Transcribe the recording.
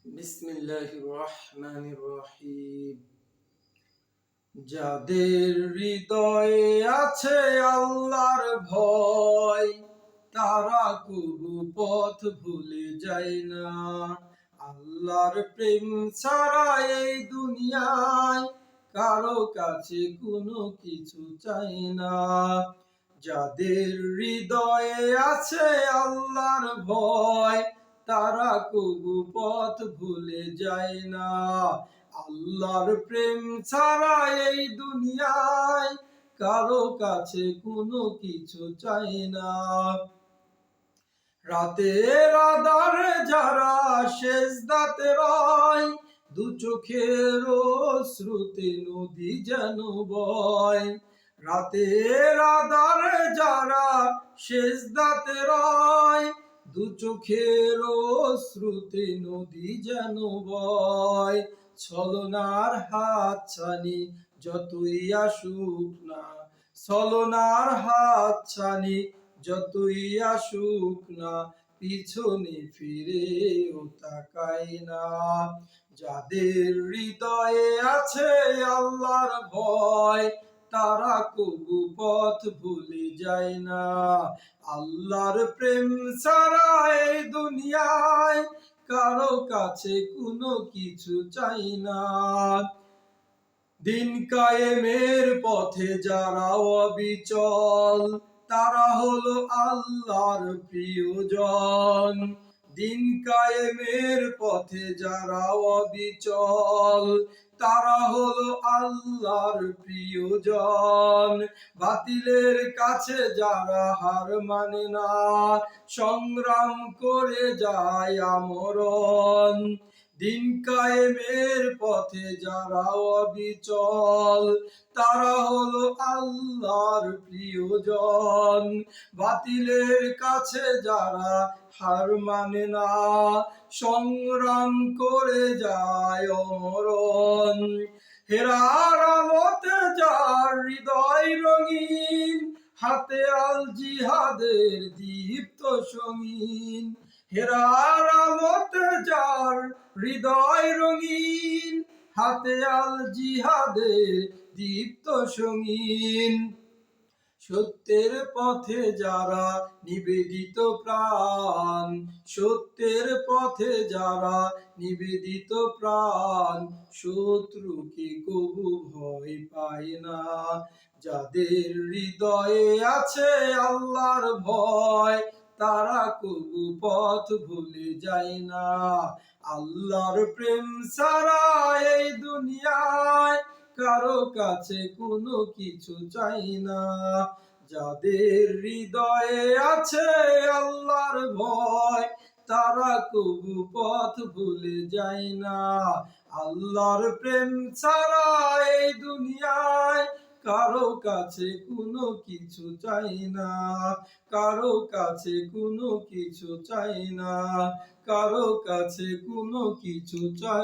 বিসমিল্লাহির রহমানির রহিম। যাদের হৃদয়ে আছে আল্লাহর ভয়, তারা কবু পথ ভুলে যায় না। আল্লাহর প্রেম ছাড়া এই দুনিয়ায় কারো কাছে কোনো কিছু চাই না। যাদের হৃদয়ে আছে আল্লাহর ভয়, তারা কবু পথ ভুলে যায় না। আল্লাহর প্রেম ছাড়া এই দুনিয়ায় কারো কাছে কোনো কিছু চাই না। রাতের আঁধারে যারা সেজদাতে রয়, দু চোখের অশ্রুতে নদী যেন বয়। রাতের আঁধারে যারা সেজদাতে রয়, দু চোখের অশ্রুতে নদী যেন বয়। ছলনার হাতছানি যতই আসুক না, ছলনার হাতছানি যতই আসুক না, পিছনে ফিরেও তাকাই না। যাদের হৃদয়ে আছে আল্লাহর ভয়, তারা কবু পথ ভুলে যায় না। আল্লাহর প্রেম ছাড়া এই দুনিয়ায় কারো কাছে কোনো কিছু চাই না। দিন কায়েমের পথে যারা অবিচল, তারা হলো আল্লাহর প্রিয়জন। দিন কায়েমের পথে যারা অবিচল, তারা হলো আল্লাহর প্রিয়জন। বাতিলের কাছে যারা হার মানে না, সংগ্রাম করে যায় আমরণ। দিন কায়েমের পথে যারা অবিচল, তারা হলো আল্লাহর প্রিয়জন। বাতিলের কাছে যারা হার মানে না, সংগ্রাম করে যায় অমরণ। হেরার আলোতে যার হৃদয় রঙিন, হাতে আল জিহাদের দীপ্ত সঙ্গীন। হেরার আলোতে যার হৃদয় রঙিন, হাতে আল জিহাদের দীপ্ত সঙ্গীন। সত্যের পথে যারা নিবেদিত প্রাণ, সত্যের পথে যারা নিবেদিত প্রাণ, শত্রুকে কবু ভয় পায় না। যাদের হৃদয়ে আছে আল্লাহর ভয়, তারা কবু পথ ভুলে যায় না। আল্লাহর প্রেম ছাড়া এই দুনিয়ায় কারো কাছে কোনো কিছু চাই না। যাদের হৃদয়ে আছে আল্লাহর ভয়, তারা কবু পথ ভুলে যায় না। আল্লাহর প্রেম ছাড়া এই দুনিয়ায় কারো কাছে কোনো কিছু চাই না। কারো কাছে কোনো কিছু চাই না। কারো কাছে কোনো কিছু চাই